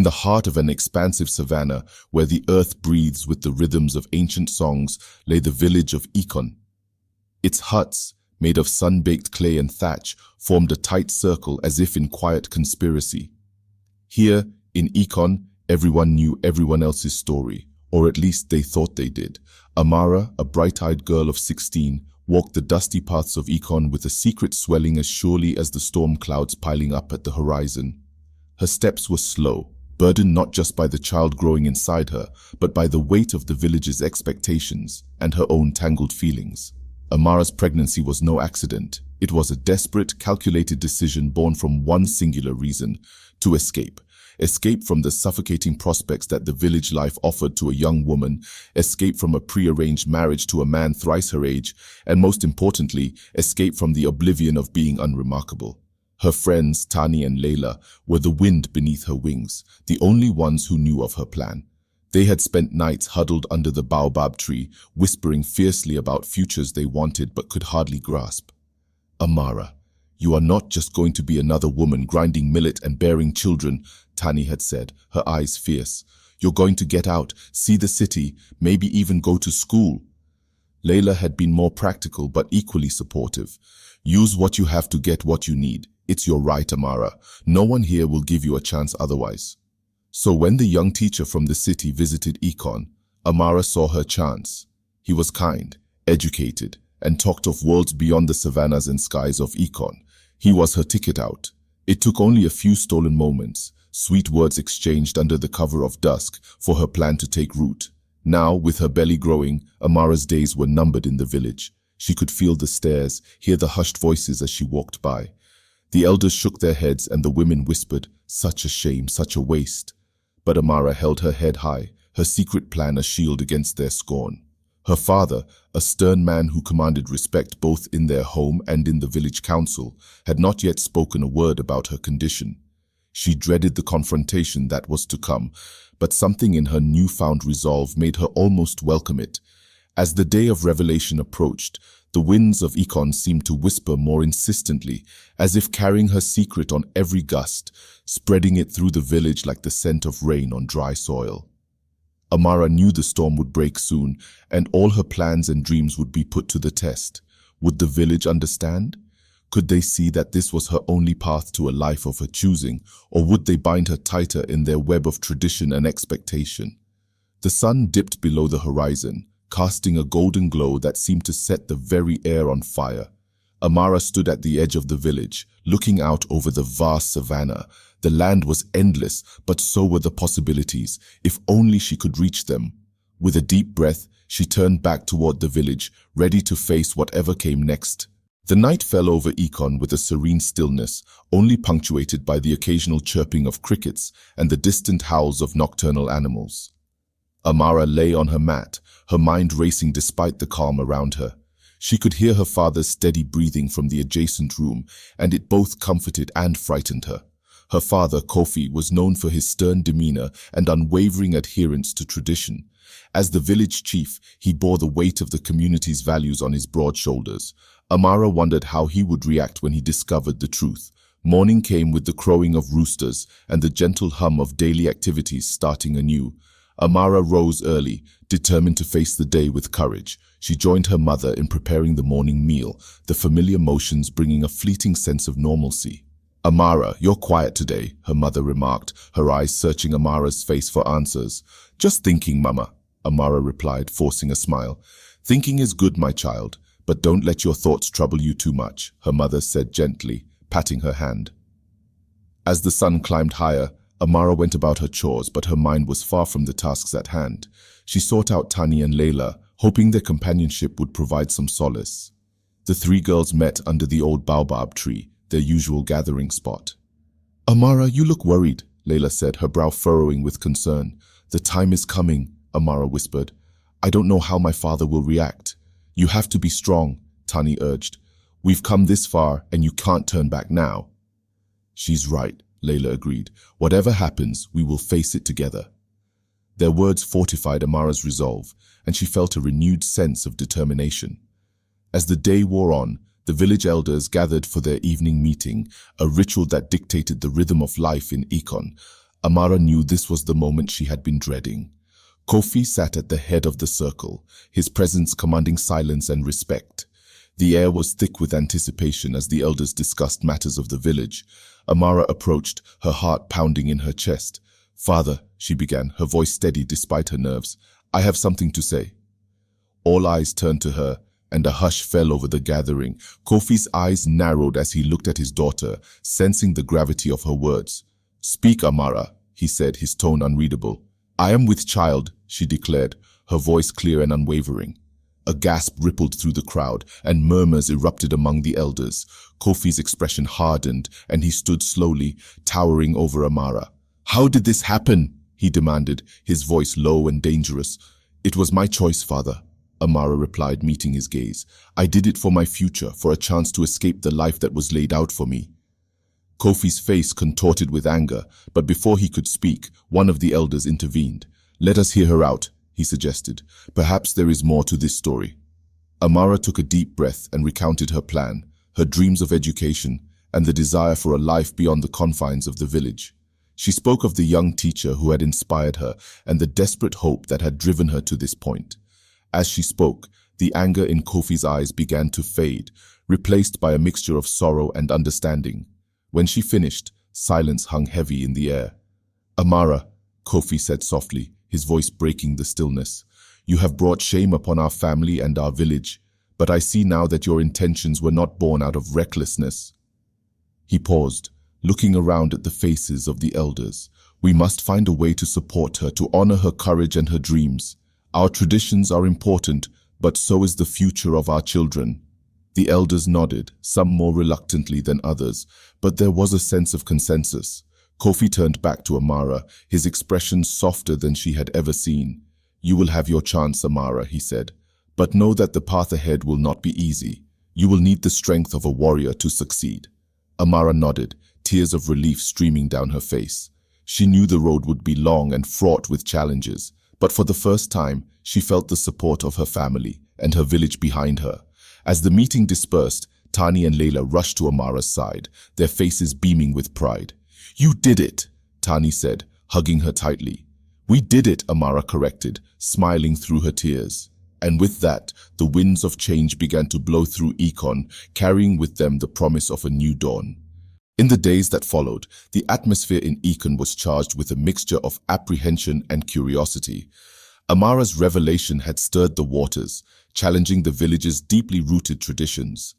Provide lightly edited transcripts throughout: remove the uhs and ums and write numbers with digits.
the heart of an expansive savanna, where the earth breathes with the rhythms of ancient songs, lay the village of Ekon. Its huts, made of sun-baked clay and thatch, formed a tight circle as if in quiet conspiracy. Here, in Ekon, everyone knew everyone else's story, or at least they thought they did. Amara, a bright-eyed girl of 16, walked the dusty paths of Ekon with a secret swelling as surely as the storm clouds piling up at the horizon. Her steps were slow, burdened not just by the child growing inside her, but by the weight of the village's expectations and her own tangled feelings. Amara's pregnancy was no accident. It was a desperate, calculated decision born from one singular reason: to escape. Escape from the suffocating prospects that the village life offered to a young woman, escape from a prearranged marriage to a man thrice her age, and most importantly, escape from the oblivion of being unremarkable. Her friends, Tani and Layla, were the wind beneath her wings, the only ones who knew of her plan. They had spent nights huddled under the baobab tree, whispering fiercely about futures they wanted but could hardly grasp. "Amara, you are not just going to be another woman grinding millet and bearing children," Tani had said, her eyes fierce. "You're going to get out, see the city, maybe even go to school." Layla had been more practical but equally supportive. "Use what you have to get what you need. It's your right, Amara. No one here will give you a chance otherwise." So when the young teacher from the city visited Ekon, Amara saw her chance. He was kind, educated, and talked of worlds beyond the savannas and skies of Ekon. He was her ticket out. It took only a few stolen moments, sweet words exchanged under the cover of dusk, for her plan to take root. Now, with her belly growing, Amara's days were numbered in the village. She could feel the stares, hear the hushed voices as she walked by. The elders shook their heads and the women whispered, "Such a shame, such a waste." But Amara held her head high, her secret plan a shield against their scorn. Her father, a stern man who commanded respect both in their home and in the village council, had not yet spoken a word about her condition. She dreaded the confrontation that was to come, but something in her newfound resolve made her almost welcome it. As the day of revelation approached, the winds of Ekon seemed to whisper more insistently, as if carrying her secret on every gust, spreading it through the village like the scent of rain on dry soil. Amara knew the storm would break soon, and all her plans and dreams would be put to the test. Would the village understand? Could they see that this was her only path to a life of her choosing, or would they bind her tighter in their web of tradition and expectation? The sun dipped below the horizon, casting a golden glow that seemed to set the very air on fire. Amara stood at the edge of the village, looking out over the vast savanna. The land was endless, but so were the possibilities, if only she could reach them. With a deep breath, she turned back toward the village, ready to face whatever came next. The night fell over Ekon with a serene stillness, only punctuated by the occasional chirping of crickets and the distant howls of nocturnal animals. Amara lay on her mat, her mind racing despite the calm around her. She could hear her father's steady breathing from the adjacent room, and it both comforted and frightened her. Her father, Kofi, was known for his stern demeanor and unwavering adherence to tradition. As the village chief, he bore the weight of the community's values on his broad shoulders. Amara wondered how he would react when he discovered the truth. Morning came with the crowing of roosters and the gentle hum of daily activities starting anew. Amara rose early, determined to face the day with courage. She joined her mother in preparing the morning meal, the familiar motions bringing a fleeting sense of normalcy. "Amara, you're quiet today," her mother remarked, her eyes searching Amara's face for answers. "Just thinking, Mama," Amara replied, forcing a smile. "Thinking is good, my child, but don't let your thoughts trouble you too much," her mother said gently, patting her hand. As the sun climbed higher, Amara went about her chores, but her mind was far from the tasks at hand. She sought out Tani and Layla, hoping their companionship would provide some solace. The three girls met under the old baobab tree, their usual gathering spot. "Amara, you look worried," Layla said, her brow furrowing with concern. "The time is coming," Amara whispered. "I don't know how my father will react." "You have to be strong," Tani urged. "We've come this far, and you can't turn back now." "She's right," Layla agreed. "Whatever happens, we will face it together." Their words fortified Amara's resolve, and she felt a renewed sense of determination. As the day wore on, the village elders gathered for their evening meeting, a ritual that dictated the rhythm of life in Ekon. Amara knew this was the moment she had been dreading. Kofi sat at the head of the circle, his presence commanding silence and respect. The air was thick with anticipation as the elders discussed matters of the village. Amara approached, her heart pounding in her chest. "Father," she began, her voice steady despite her nerves, "I have something to say." All eyes turned to her, and a hush fell over the gathering. Kofi's eyes narrowed as he looked at his daughter, sensing the gravity of her words. "Speak, Amara," he said, his tone unreadable. "I am with child," she declared, her voice clear and unwavering. A gasp rippled through the crowd, and murmurs erupted among the elders. Kofi's expression hardened, and he stood slowly, towering over Amara. "How did this happen?" he demanded, his voice low and dangerous. "It was my choice, father," Amara replied, meeting his gaze. "I did it for my future, for a chance to escape the life that was laid out for me." Kofi's face contorted with anger, but before he could speak, one of the elders intervened. "Let us hear her out," he suggested. "Perhaps there is more to this story." Amara took a deep breath and recounted her plan, her dreams of education, and the desire for a life beyond the confines of the village. She spoke of the young teacher who had inspired her and the desperate hope that had driven her to this point. As she spoke, the anger in Kofi's eyes began to fade, replaced by a mixture of sorrow and understanding. When she finished, silence hung heavy in the air. "Amara," Kofi said softly, his voice breaking the stillness, "you have brought shame upon our family and our village, but I see now that your intentions were not born out of recklessness." He paused, looking around at the faces of the elders. "We must find a way to support her, to honor her courage and her dreams. Our traditions are important, but so is the future of our children." The elders nodded, some more reluctantly than others, but there was a sense of consensus. Kofi turned back to Amara, his expression softer than she had ever seen. "You will have your chance, Amara," he said, "but know that the path ahead will not be easy. You will need the strength of a warrior to succeed." Amara nodded, tears of relief streaming down her face. She knew the road would be long and fraught with challenges, but for the first time, she felt the support of her family and her village behind her. As the meeting dispersed, Tani and Layla rushed to Amara's side, their faces beaming with pride. "You did it," Tani said, hugging her tightly. "We did it," Amara corrected, smiling through her tears. And with that, the winds of change began to blow through Ekon, carrying with them the promise of a new dawn. In the days that followed, the atmosphere in Ekon was charged with a mixture of apprehension and curiosity. Amara's revelation had stirred the waters, challenging the village's deeply rooted traditions.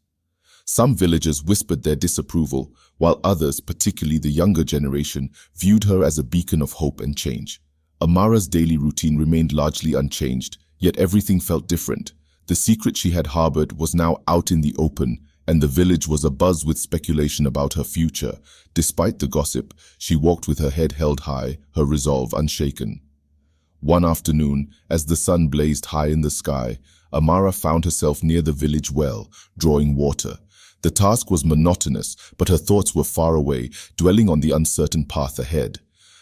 Some villagers whispered their disapproval, while others, particularly the younger generation, viewed her as a beacon of hope and change. Amara's daily routine remained largely unchanged, yet everything felt different. The secret she had harbored was now out in the open, and the village was abuzz with speculation about her future. Despite the gossip, she walked with her head held high, her resolve unshaken. One afternoon, as the sun blazed high in the sky, Amara found herself near the village well, drawing water. The task was monotonous, but her thoughts were far away, dwelling on the uncertain path ahead.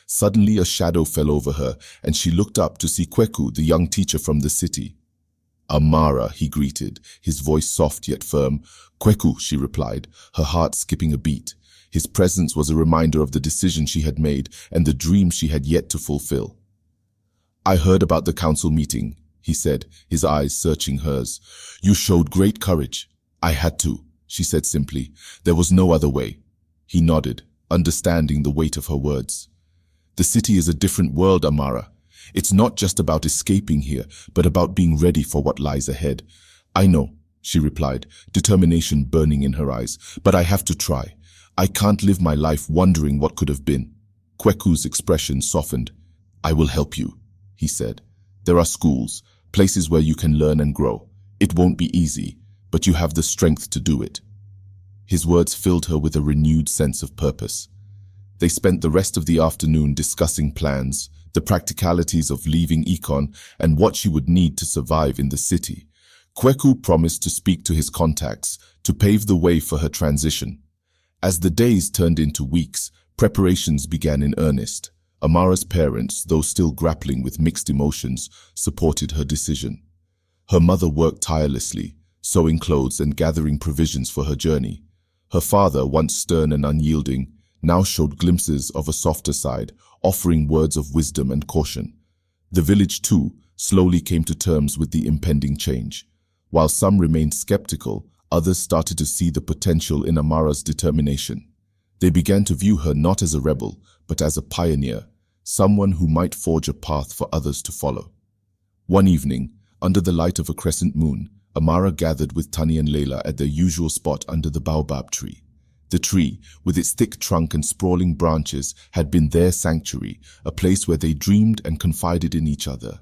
Suddenly a shadow fell over her, and she looked up to see Kweku, the young teacher from the city. "Amara," he greeted, his voice soft yet firm. "Kweku," she replied, her heart skipping a beat. His presence was a reminder of the decision she had made and the dream she had yet to fulfill. "I heard about the council meeting," he said, his eyes searching hers. "You showed great courage." "I had to," she said simply. "There was no other way." He nodded, understanding the weight of her words. "The city is a different world, Amara. It's not just about escaping here, but about being ready for what lies ahead." "I know," she replied, determination burning in her eyes, "but I have to try. I can't live my life wondering what could have been." Kweku's expression softened. "I will help you," he said. "There are schools, places where you can learn and grow. It won't be easy, but you have the strength to do it." His words filled her with a renewed sense of purpose. They spent the rest of the afternoon discussing plans, the practicalities of leaving Ekon, and what she would need to survive in the city. Kweku promised to speak to his contacts, to pave the way for her transition. As the days turned into weeks, preparations began in earnest. Amara's parents, though still grappling with mixed emotions, supported her decision. Her mother worked tirelessly, sewing clothes and gathering provisions for her journey. Her father, once stern and unyielding, now showed glimpses of a softer side, offering words of wisdom and caution. The village, too, slowly came to terms with the impending change. While some remained skeptical, others started to see the potential in Amara's determination. They began to view her not as a rebel, but as a pioneer, someone who might forge a path for others to follow. One evening, under the light of a crescent moon, Amara gathered with Tani and Layla at their usual spot under the baobab tree. The tree, with its thick trunk and sprawling branches, had been their sanctuary, a place where they dreamed and confided in each other.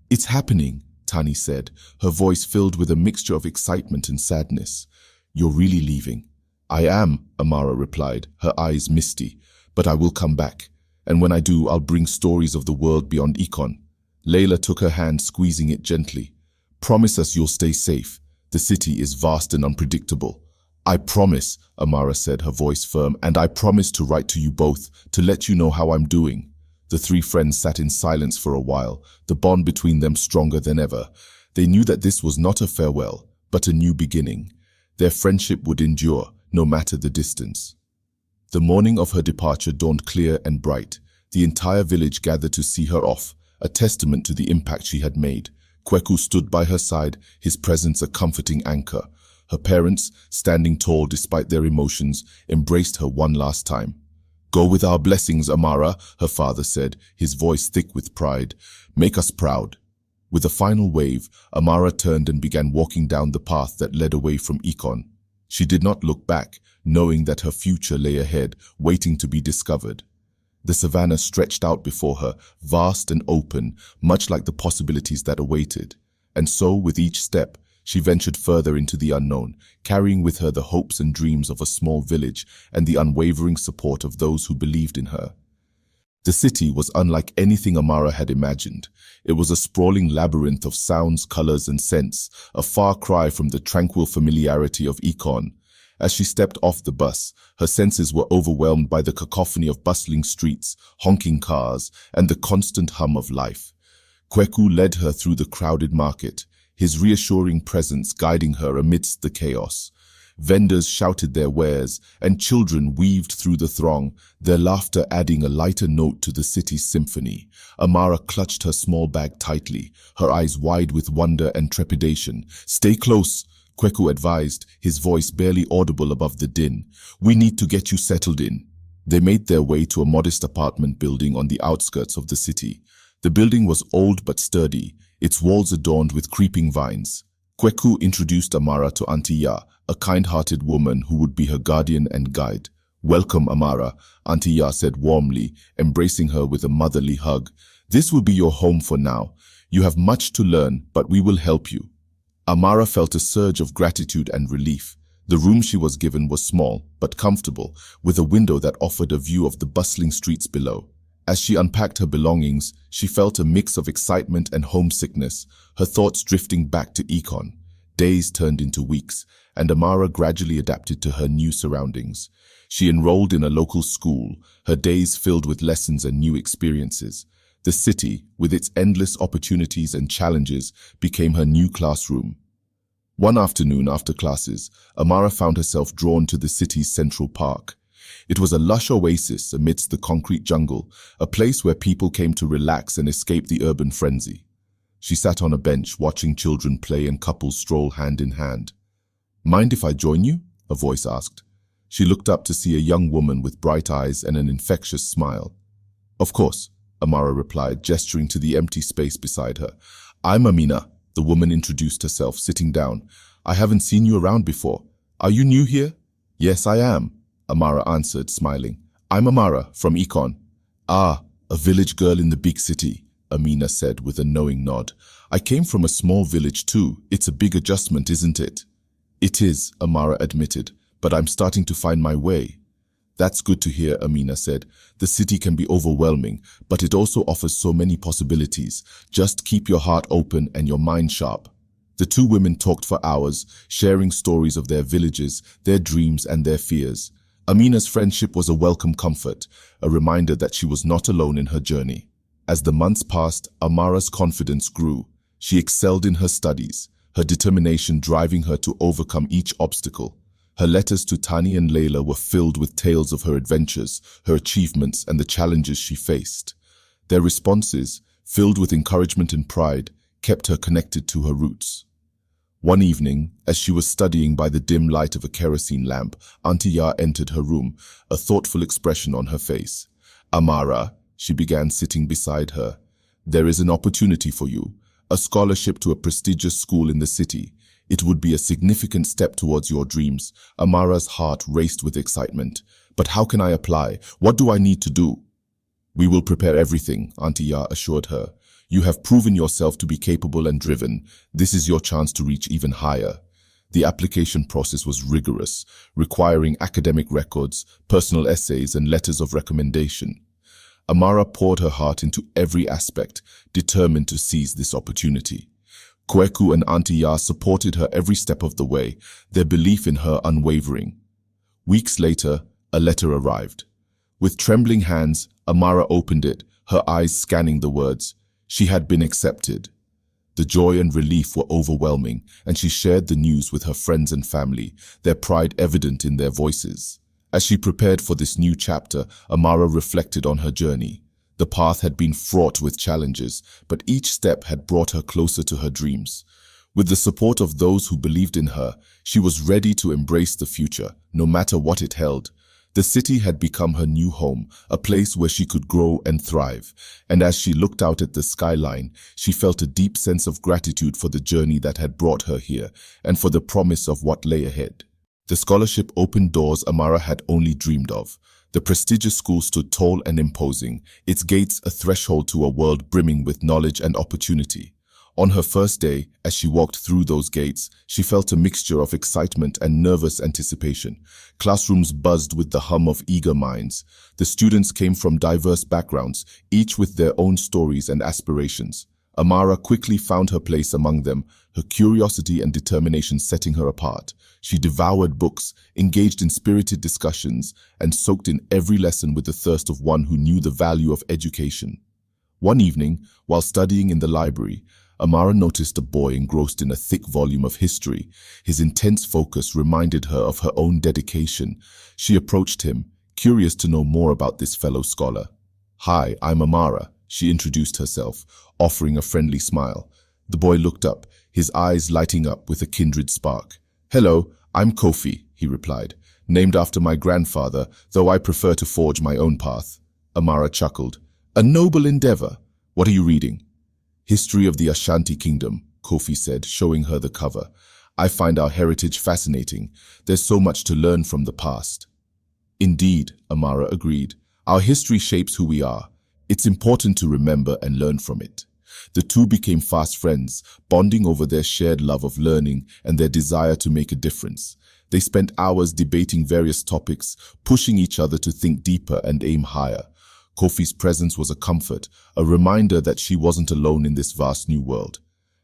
"It's happening," Tani said, her voice filled with a mixture of excitement and sadness. "You're really leaving?" "I am," Amara replied, her eyes misty, "but I will come back. And when I do, I'll bring stories of the world beyond Ikon." Layla took her hand, squeezing it gently. "Promise us you'll stay safe. The city is vast and unpredictable." "I promise," Amara said, her voice firm, "and I promise to write to you both, to let you know how I'm doing." The three friends sat in silence for a while, the bond between them stronger than ever. They knew that this was not a farewell, but a new beginning. Their friendship would endure, no matter the distance. The morning of her departure dawned clear and bright. The entire village gathered to see her off, a testament to the impact she had made. Kweku stood by her side, his presence a comforting anchor. Her parents, standing tall despite their emotions, embraced her one last time. "Go with our blessings, Amara," her father said, his voice thick with pride. "Make us proud." With a final wave, Amara turned and began walking down the path that led away from Ikon. She did not look back, knowing that her future lay ahead, waiting to be discovered. The savannah stretched out before her, vast and open, much like the possibilities that awaited. And so, with each step, she ventured further into the unknown, carrying with her the hopes and dreams of a small village and the unwavering support of those who believed in her. The city was unlike anything Amara had imagined. It was a sprawling labyrinth of sounds, colors, and scents, a far cry from the tranquil familiarity of Ikon. As she stepped off the bus, her senses were overwhelmed by the cacophony of bustling streets, honking cars, and the constant hum of life. Kweku led her through the crowded market, his reassuring presence guiding her amidst the chaos. Vendors shouted their wares, and children weaved through the throng, their laughter adding a lighter note to the city's symphony. Amara clutched her small bag tightly, her eyes wide with wonder and trepidation. "Stay close," Kweku advised, his voice barely audible above the din. "We need to get you settled in." They made their way to a modest apartment building on the outskirts of the city. The building was old but sturdy, its walls adorned with creeping vines. Kweku introduced Amara to Auntie Ya, a kind-hearted woman who would be her guardian and guide. "Welcome, Amara," Auntie Ya said warmly, embracing her with a motherly hug. "This will be your home for now. You have much to learn, but we will help you." Amara felt a surge of gratitude and relief. The room she was given was small, but comfortable, with a window that offered a view of the bustling streets below. As she unpacked her belongings, she felt a mix of excitement and homesickness, her thoughts drifting back to Ikon. Days turned into weeks, and Amara gradually adapted to her new surroundings. She enrolled in a local school, her days filled with lessons and new experiences. The city, with its endless opportunities and challenges, became her new classroom. One afternoon after classes, Amara found herself drawn to the city's central park. It was a lush oasis amidst the concrete jungle, a place where people came to relax and escape the urban frenzy. She sat on a bench watching children play and couples stroll hand in hand. "Mind if I join you?" a voice asked. She looked up to see a young woman with bright eyes and an infectious smile. "Of course," Amara replied, gesturing to the empty space beside her. "I'm Amina," the woman introduced herself, sitting down. "I haven't seen you around before. Are you new here?" "Yes, I am," Amara answered, smiling. "I'm Amara, from Ikon." "Ah, a village girl in the big city," Amina said with a knowing nod. "I came from a small village too. It's a big adjustment, isn't it?" "It is," Amara admitted, "but I'm starting to find my way." "That's good to hear," Amina said. "The city can be overwhelming, but it also offers so many possibilities. Just keep your heart open and your mind sharp." The two women talked for hours, sharing stories of their villages, their dreams, and their fears. Amina's friendship was a welcome comfort, a reminder that she was not alone in her journey. As the months passed, Amara's confidence grew. She excelled in her studies, her determination driving her to overcome each obstacle. Her letters to Tani and Layla were filled with tales of her adventures, her achievements, and the challenges she faced. Their responses, filled with encouragement and pride, kept her connected to her roots. One evening, as she was studying by the dim light of a kerosene lamp, Auntie Ya entered her room, a thoughtful expression on her face. "Amara," she began, sitting beside her, "there is an opportunity for you, a scholarship to a prestigious school in the city. It would be a significant step towards your dreams." Amara's heart raced with excitement. "But how can I apply? What do I need to do?" "We will prepare everything," Auntie Ya assured her. "You have proven yourself to be capable and driven. This is your chance to reach even higher." The application process was rigorous, requiring academic records, personal essays, and letters of recommendation. Amara poured her heart into every aspect, determined to seize this opportunity. Kweku and Auntie Ya supported her every step of the way, their belief in her unwavering. Weeks later, a letter arrived. With trembling hands, Amara opened it, her eyes scanning the words. She had been accepted. The joy and relief were overwhelming, and she shared the news with her friends and family, their pride evident in their voices. As she prepared for this new chapter, Amara reflected on her journey. The path had been fraught with challenges, but each step had brought her closer to her dreams. With the support of those who believed in her, she was ready to embrace the future, no matter what it held. The city had become her new home, a place where she could grow and thrive. And as she looked out at the skyline, she felt a deep sense of gratitude for the journey that had brought her here, and for the promise of what lay ahead. The scholarship opened doors Amara had only dreamed of. The prestigious school stood tall and imposing, its gates a threshold to a world brimming with knowledge and opportunity. On her first day, as she walked through those gates, she felt a mixture of excitement and nervous anticipation. Classrooms buzzed with the hum of eager minds. The students came from diverse backgrounds, each with their own stories and aspirations. Amara quickly found her place among them, her curiosity and determination setting her apart. She devoured books, engaged in spirited discussions, and soaked in every lesson with the thirst of one who knew the value of education. One evening, while studying in the library, Amara noticed a boy engrossed in a thick volume of history. His intense focus reminded her of her own dedication. She approached him, curious to know more about this fellow scholar. "Hi, I'm Amara," she introduced herself, offering a friendly smile. The boy looked up, his eyes lighting up with a kindred spark. "Hello, I'm Kofi," he replied, "named after my grandfather, though I prefer to forge my own path." Amara chuckled. "A noble endeavor. What are you reading?" "History of the Ashanti Kingdom," Kofi said, showing her the cover. "I find our heritage fascinating. There's so much to learn from the past." "Indeed," Amara agreed. "Our history shapes who we are. It's important to remember and learn from it." The two became fast friends, bonding over their shared love of learning and their desire to make a difference. They spent hours debating various topics, pushing each other to think deeper and aim higher. Kofi's presence was a comfort, a reminder that she wasn't alone in this vast new world.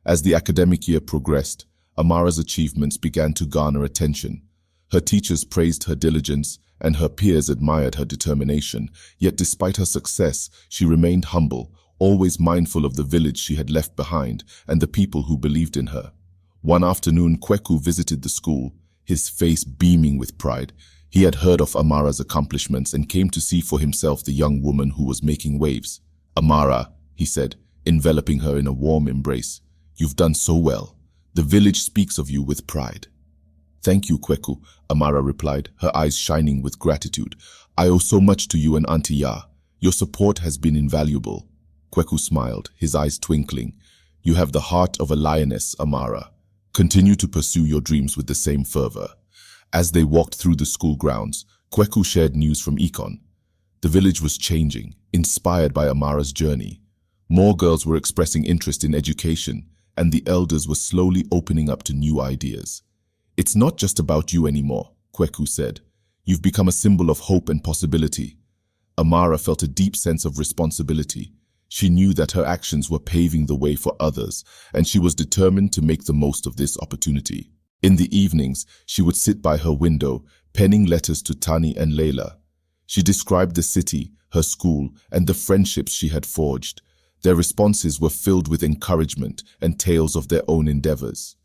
As the academic year progressed, Amara's achievements began to garner attention. Her teachers praised her diligence, and her peers admired her determination. Yet despite her success, she remained humble, always mindful of the village she had left behind and the people who believed in her. One afternoon, Kweku visited the school, his face beaming with pride. He had heard of Amara's accomplishments and came to see for himself the young woman who was making waves. "Amara," he said, enveloping her in a warm embrace, "you've done so well. The village speaks of you with pride." "Thank you, Kweku," Amara replied, her eyes shining with gratitude. "I owe so much to you and Auntie Ya. Your support has been invaluable." Kweku smiled, his eyes twinkling. "You have the heart of a lioness, Amara. Continue to pursue your dreams with the same fervor." As they walked through the school grounds, Kweku shared news from Ikon. The village was changing, inspired by Amara's journey. More girls were expressing interest in education, and the elders were slowly opening up to new ideas. "It's not just about you anymore," Kweku said. "You've become a symbol of hope and possibility." Amara felt a deep sense of responsibility. She knew that her actions were paving the way for others, and she was determined to make the most of this opportunity. In the evenings, she would sit by her window, penning letters to Tani and Layla. She described the city, her school, and the friendships she had forged. Their responses were filled with encouragement and tales of their own endeavors.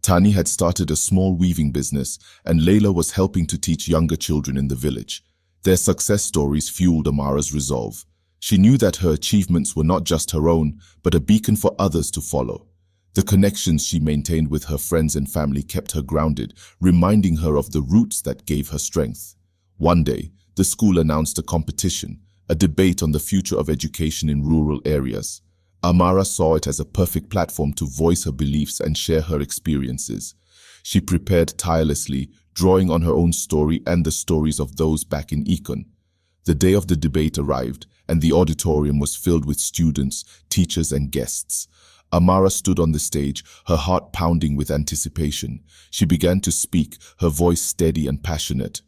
Tani had started a small weaving business, and Layla was helping to teach younger children in the village. Their success stories fueled Amara's resolve. She knew that her achievements were not just her own, but a beacon for others to follow. The connections she maintained with her friends and family kept her grounded, reminding her of the roots that gave her strength. One day, the school announced a competition, a debate on the future of education in rural areas. Amara saw it as a perfect platform to voice her beliefs and share her experiences. She prepared tirelessly, drawing on her own story and the stories of those back in Ikon. The day of the debate arrived, and the auditorium was filled with students, teachers, and guests. Amara stood on the stage, her heart pounding with anticipation. She began to speak, her voice steady and passionate.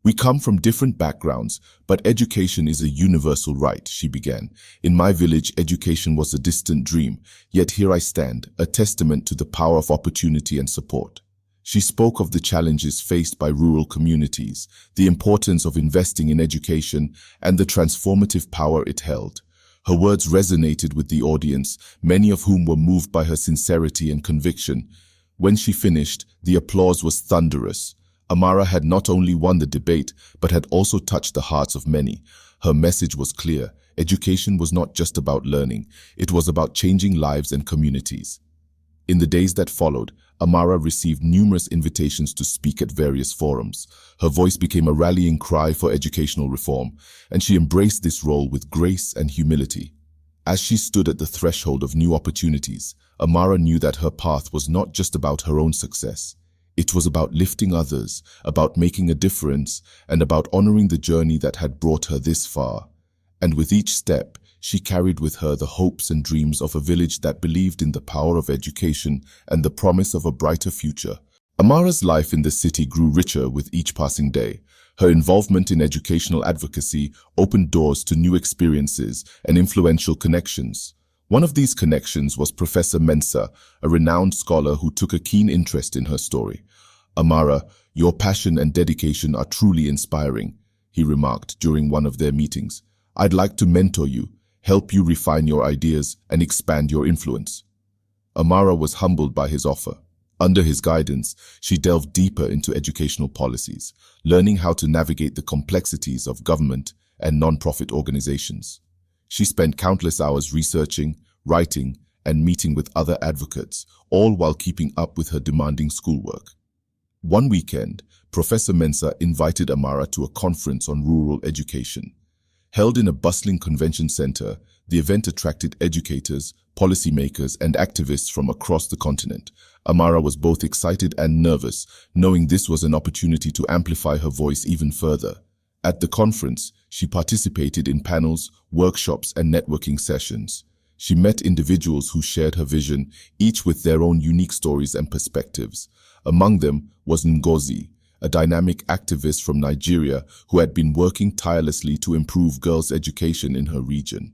"We come from different backgrounds, but education is a universal right," she began. "In my village, education was a distant dream, yet here I stand, a testament to the power of opportunity and support." She spoke of the challenges faced by rural communities, the importance of investing in education, and the transformative power it held. Her words resonated with the audience, many of whom were moved by her sincerity and conviction. When she finished, the applause was thunderous. Amara had not only won the debate, but had also touched the hearts of many. Her message was clear. Education was not just about learning, it was about changing lives and communities. In the days that followed, Amara received numerous invitations to speak at various forums. Her voice became a rallying cry for educational reform, and she embraced this role with grace and humility. As she stood at the threshold of new opportunities, Amara knew that her path was not just about her own success. It was about lifting others, about making a difference, and about honoring the journey that had brought her this far. And with each step, she carried with her the hopes and dreams of a village that believed in the power of education and the promise of a brighter future. Amara's life in the city grew richer with each passing day. Her involvement in educational advocacy opened doors to new experiences and influential connections. One of these connections was Professor Mensah, a renowned scholar who took a keen interest in her story. "Amara, your passion and dedication are truly inspiring," he remarked during one of their meetings. "I'd like to mentor you, help you refine your ideas, and expand your influence." Amara was humbled by his offer. Under his guidance, she delved deeper into educational policies, learning how to navigate the complexities of government and non-profit organizations. She spent countless hours researching, writing, and meeting with other advocates, all while keeping up with her demanding schoolwork. One weekend, Professor Mensah invited Amara to a conference on rural education. Held in a bustling convention center, the event attracted educators, policymakers, and activists from across the continent. Amara was both excited and nervous, knowing this was an opportunity to amplify her voice even further. At the conference, she participated in panels, workshops, and networking sessions. She met individuals who shared her vision, each with their own unique stories and perspectives. Among them was Ngozi, a dynamic activist from Nigeria who had been working tirelessly to improve girls' education in her region.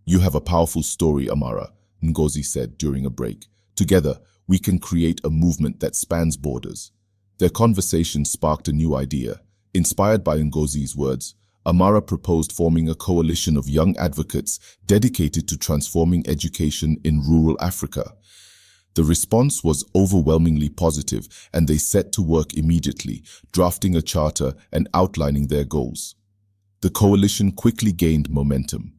"You have a powerful story, Amara," Ngozi said during a break. "Together, we can create a movement that spans borders." Their conversation sparked a new idea. Inspired by Ngozi's words, Amara proposed forming a coalition of young advocates dedicated to transforming education in rural Africa. The response was overwhelmingly positive, and they set to work immediately, drafting a charter and outlining their goals. The coalition quickly gained momentum.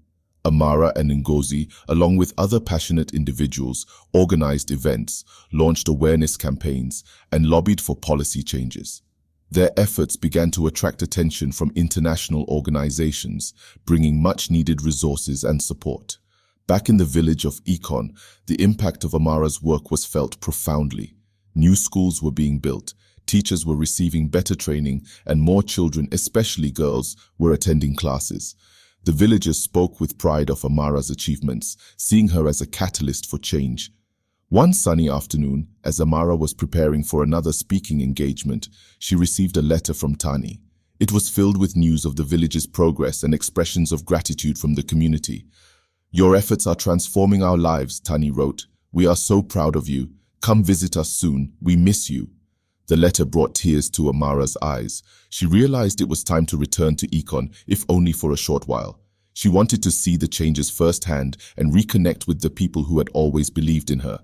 Amara and Ngozi, along with other passionate individuals, organized events, launched awareness campaigns, and lobbied for policy changes. Their efforts began to attract attention from international organizations, bringing much-needed resources and support. Back in the village of Ikon, the impact of Amara's work was felt profoundly. New schools were being built, teachers were receiving better training, and more children, especially girls, were attending classes. The villagers spoke with pride of Amara's achievements, seeing her as a catalyst for change. One sunny afternoon, as Amara was preparing for another speaking engagement, she received a letter from Tani. It was filled with news of the village's progress and expressions of gratitude from the community. "Your efforts are transforming our lives," Tani wrote. "We are so proud of you. Come visit us soon. We miss you." The letter brought tears to Amara's eyes. She realized it was time to return to Ikon, if only for a short while. She wanted to see the changes firsthand and reconnect with the people who had always believed in her.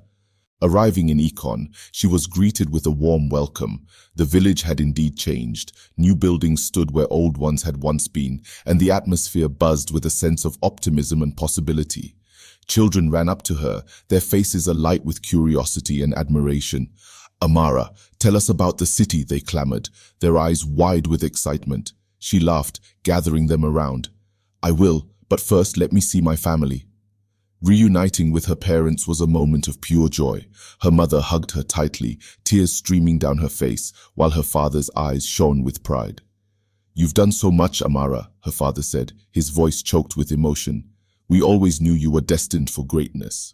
Arriving in Ekon, she was greeted with a warm welcome. The village had indeed changed. New buildings stood where old ones had once been, and the atmosphere buzzed with a sense of optimism and possibility. Children ran up to her, their faces alight with curiosity and admiration. "Amara, tell us about the city," they clamored, their eyes wide with excitement. She laughed, gathering them around. "I will, but first let me see my family." Reuniting with her parents was a moment of pure joy. Her mother hugged her tightly, tears streaming down her face, while her father's eyes shone with pride. "You've done so much, Amara," her father said, his voice choked with emotion. "We always knew you were destined for greatness."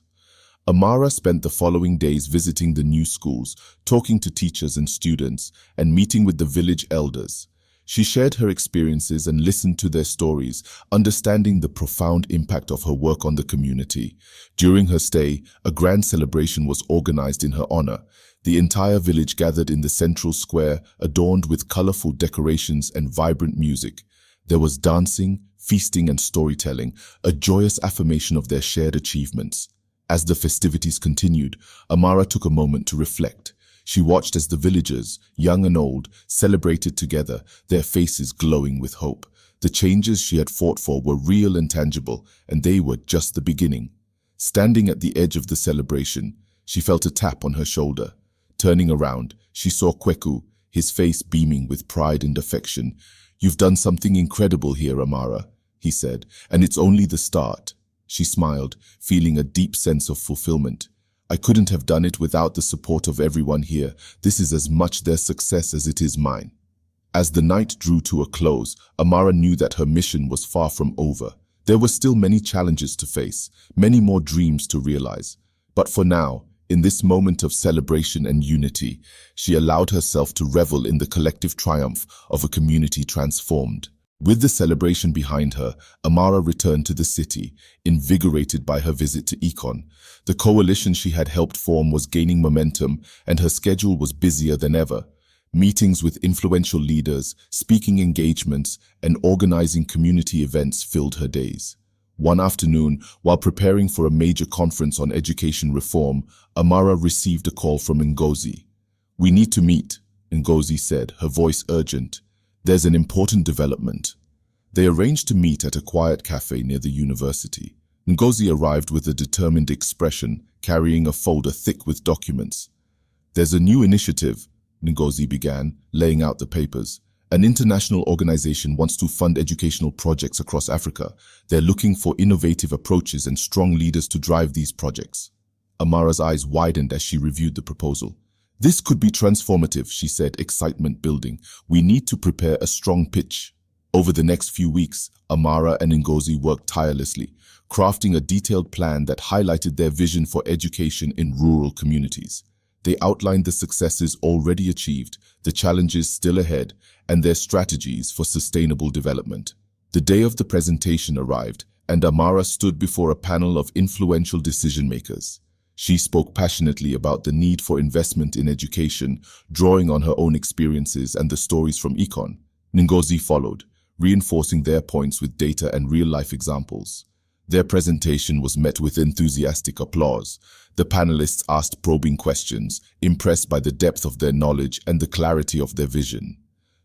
Amara spent the following days visiting the new schools, talking to teachers and students, and meeting with the village elders. She shared her experiences and listened to their stories, understanding the profound impact of her work on the community. During her stay, a grand celebration was organized in her honor. The entire village gathered in the central square, adorned with colorful decorations and vibrant music. There was dancing, feasting, and storytelling, a joyous affirmation of their shared achievements. As the festivities continued, Amara took a moment to reflect. She watched as the villagers, young and old, celebrated together, their faces glowing with hope. The changes she had fought for were real and tangible, and they were just the beginning. Standing at the edge of the celebration, she felt a tap on her shoulder. Turning around, she saw Kweku, his face beaming with pride and affection. "You've done something incredible here, Amara," he said, "and it's only the start." She smiled, feeling a deep sense of fulfillment. "I couldn't have done it without the support of everyone here. This is as much their success as it is mine." As the night drew to a close, Amara knew that her mission was far from over. There were still many challenges to face, many more dreams to realize. But for now, in this moment of celebration and unity, she allowed herself to revel in the collective triumph of a community transformed. With the celebration behind her, Amara returned to the city, invigorated by her visit to Ekon. The coalition she had helped form was gaining momentum, and her schedule was busier than ever. Meetings with influential leaders, speaking engagements, and organizing community events filled her days. One afternoon, while preparing for a major conference on education reform, Amara received a call from Ngozi. "We need to meet," Ngozi said, her voice urgent. "There's an important development." They arranged to meet at a quiet cafe near the university. Ngozi arrived with a determined expression, carrying a folder thick with documents. "There's a new initiative," Ngozi began, laying out the papers. "An international organization wants to fund educational projects across Africa. They're looking for innovative approaches and strong leaders to drive these projects." Amara's eyes widened as she reviewed the proposal. "This could be transformative," she said, excitement building. "We need to prepare a strong pitch." Over the next few weeks, Amara and Ngozi worked tirelessly, crafting a detailed plan that highlighted their vision for education in rural communities. They outlined the successes already achieved, the challenges still ahead, and their strategies for sustainable development. The day of the presentation arrived, and Amara stood before a panel of influential decision-makers. She spoke passionately about the need for investment in education, drawing on her own experiences and the stories from Ekon. Ngozi followed, reinforcing their points with data and real-life examples. Their presentation was met with enthusiastic applause. The panelists asked probing questions, impressed by the depth of their knowledge and the clarity of their vision.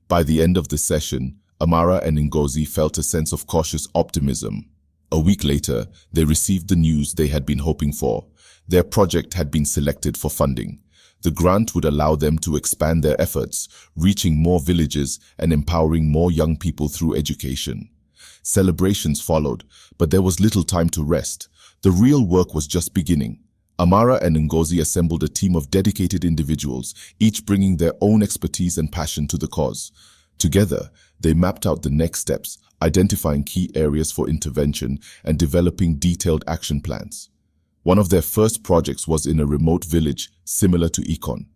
By the end of the session, Amara and Ngozi felt a sense of cautious optimism. A week later, they received the news they had been hoping for. Their project had been selected for funding. The grant would allow them to expand their efforts, reaching more villages and empowering more young people through education. Celebrations followed, but there was little time to rest. The real work was just beginning. Amara and Ngozi assembled a team of dedicated individuals, each bringing their own expertise and passion to the cause. Together, they mapped out the next steps, identifying key areas for intervention and developing detailed action plans. One of their first projects was in a remote village similar to Ekon.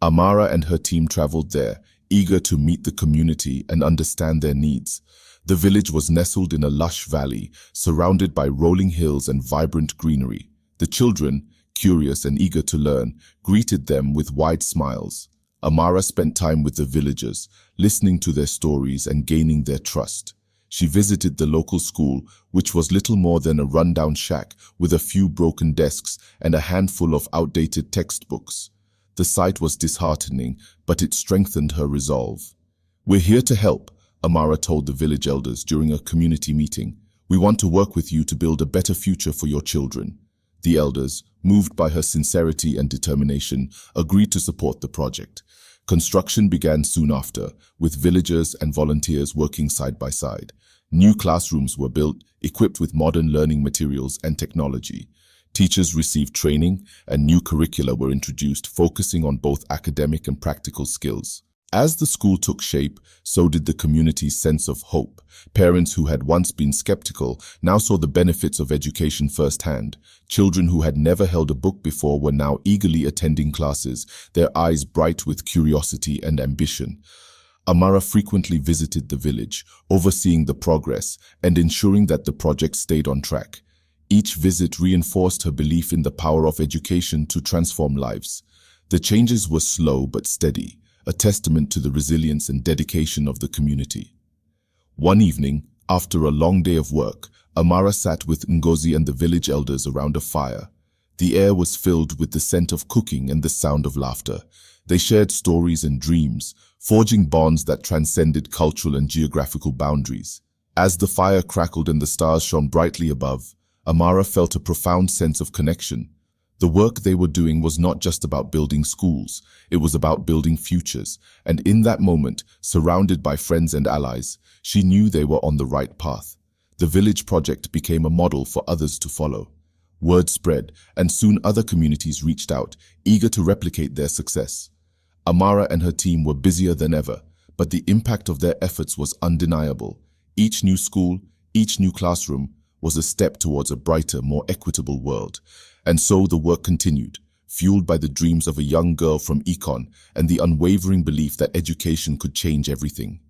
Amara and her team traveled there, eager to meet the community and understand their needs. The village was nestled in a lush valley, surrounded by rolling hills and vibrant greenery. The children, curious and eager to learn, greeted them with wide smiles. Amara spent time with the villagers, listening to their stories and gaining their trust. She visited the local school, which was little more than a rundown shack with a few broken desks and a handful of outdated textbooks. The sight was disheartening, but it strengthened her resolve. "We're here to help," Amara told the village elders during a community meeting. "We want to work with you to build a better future for your children." The elders, moved by her sincerity and determination, agreed to support the project. Construction began soon after, with villagers and volunteers working side by side. New classrooms were built, equipped with modern learning materials and technology. Teachers received training, and new curricula were introduced, focusing on both academic and practical skills. As the school took shape, so did the community's sense of hope. Parents who had once been skeptical now saw the benefits of education firsthand. Children who had never held a book before were now eagerly attending classes, their eyes bright with curiosity and ambition. Amara frequently visited the village, overseeing the progress and ensuring that the project stayed on track. Each visit reinforced her belief in the power of education to transform lives. The changes were slow but steady, a testament to the resilience and dedication of the community. One evening, after a long day of work, Amara sat with Ngozi and the village elders around a fire. The air was filled with the scent of cooking and the sound of laughter. They shared stories and dreams, forging bonds that transcended cultural and geographical boundaries. As the fire crackled and the stars shone brightly above, Amara felt a profound sense of connection. The work they were doing was not just about building schools, it was about building futures, and in that moment, surrounded by friends and allies, she knew they were on the right path. The village project became a model for others to follow. Word spread, and soon other communities reached out, eager to replicate their success. Amara and her team were busier than ever, but the impact of their efforts was undeniable. Each new school, each new classroom, was a step towards a brighter, more equitable world. And so the work continued, fueled by the dreams of a young girl from Econ and the unwavering belief that education could change everything.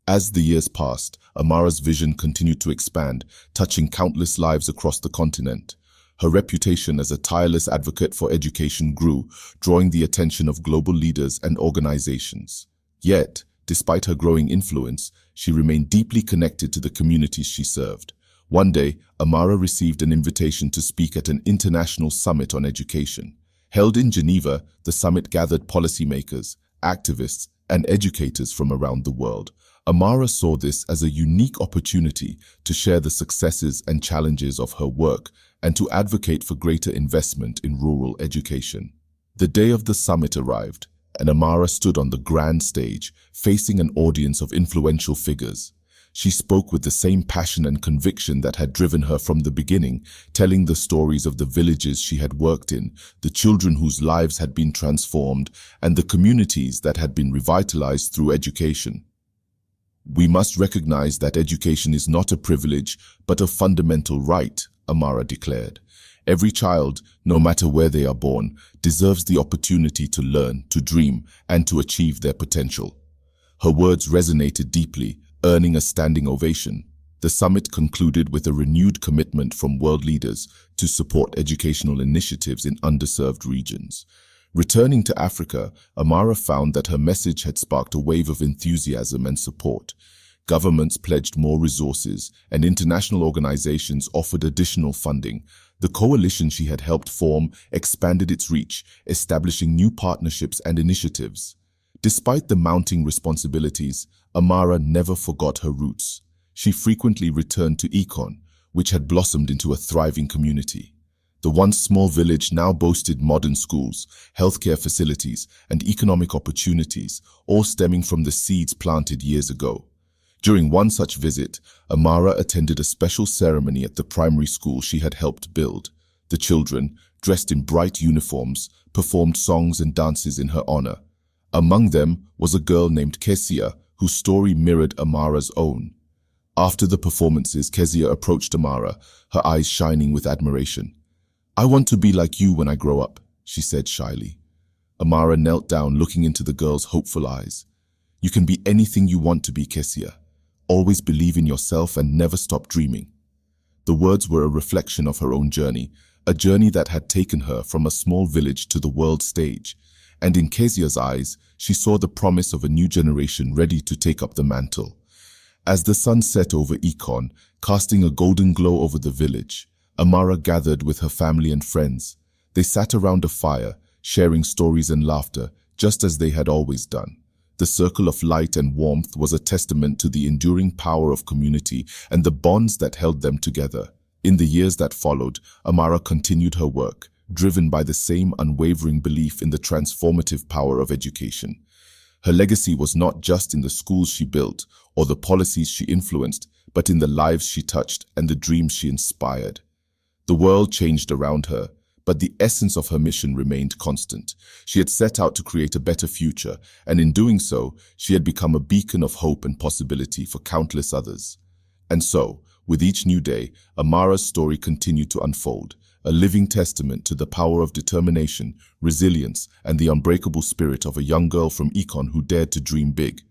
As the years passed, Amara's vision continued to expand, touching countless lives across the continent. Her reputation as a tireless advocate for education grew, drawing the attention of global leaders and organizations. Yet, despite her growing influence, she remained deeply connected to the communities she served. One day, Amara received an invitation to speak at an international summit on education. Held in Geneva, the summit gathered policymakers, activists, and educators from around the world. Amara saw this as a unique opportunity to share the successes and challenges of her work and to advocate for greater investment in rural education. The day of the summit arrived, and Amara stood on the grand stage, facing an audience of influential figures. She spoke with the same passion and conviction that had driven her from the beginning, telling the stories of the villages she had worked in, the children whose lives had been transformed, and the communities that had been revitalized through education. "We must recognize that education is not a privilege, but a fundamental right," Amara declared. "Every child, no matter where they are born, deserves the opportunity to learn, to dream, and to achieve their potential." Her words resonated deeply, earning a standing ovation. The summit concluded with a renewed commitment from world leaders to support educational initiatives in underserved regions. Returning to Africa, Amara found that her message had sparked a wave of enthusiasm and support. Governments pledged more resources, and international organizations offered additional funding. The coalition she had helped form expanded its reach, establishing new partnerships and initiatives. Despite the mounting responsibilities, Amara never forgot her roots. She frequently returned to Econ, which had blossomed into a thriving community. The once small village now boasted modern schools, healthcare facilities, and economic opportunities, all stemming from the seeds planted years ago. During one such visit, Amara attended a special ceremony at the primary school she had helped build. The children, dressed in bright uniforms, performed songs and dances in her honor. Among them was a girl named Kezia, whose story mirrored Amara's own. After the performances, Kezia approached Amara, her eyes shining with admiration. "I want to be like you when I grow up," she said shyly. Amara knelt down, looking into the girl's hopeful eyes. "You can be anything you want to be, Kezia. Always believe in yourself and never stop dreaming." The words were a reflection of her own journey, a journey that had taken her from a small village to the world stage. And in Kezia's eyes, she saw the promise of a new generation ready to take up the mantle. As the sun set over Econ, casting a golden glow over the village, Amara gathered with her family and friends. They sat around a fire, sharing stories and laughter, just as they had always done. The circle of light and warmth was a testament to the enduring power of community and the bonds that held them together. In the years that followed, Amara continued her work, driven by the same unwavering belief in the transformative power of education. Her legacy was not just in the schools she built or the policies she influenced, but in the lives she touched and the dreams she inspired. The world changed around her, but the essence of her mission remained constant. She had set out to create a better future, and in doing so, she had become a beacon of hope and possibility for countless others. And so, with each new day, Amara's story continued to unfold, a living testament to the power of determination, resilience, and the unbreakable spirit of a young girl from Econ who dared to dream big.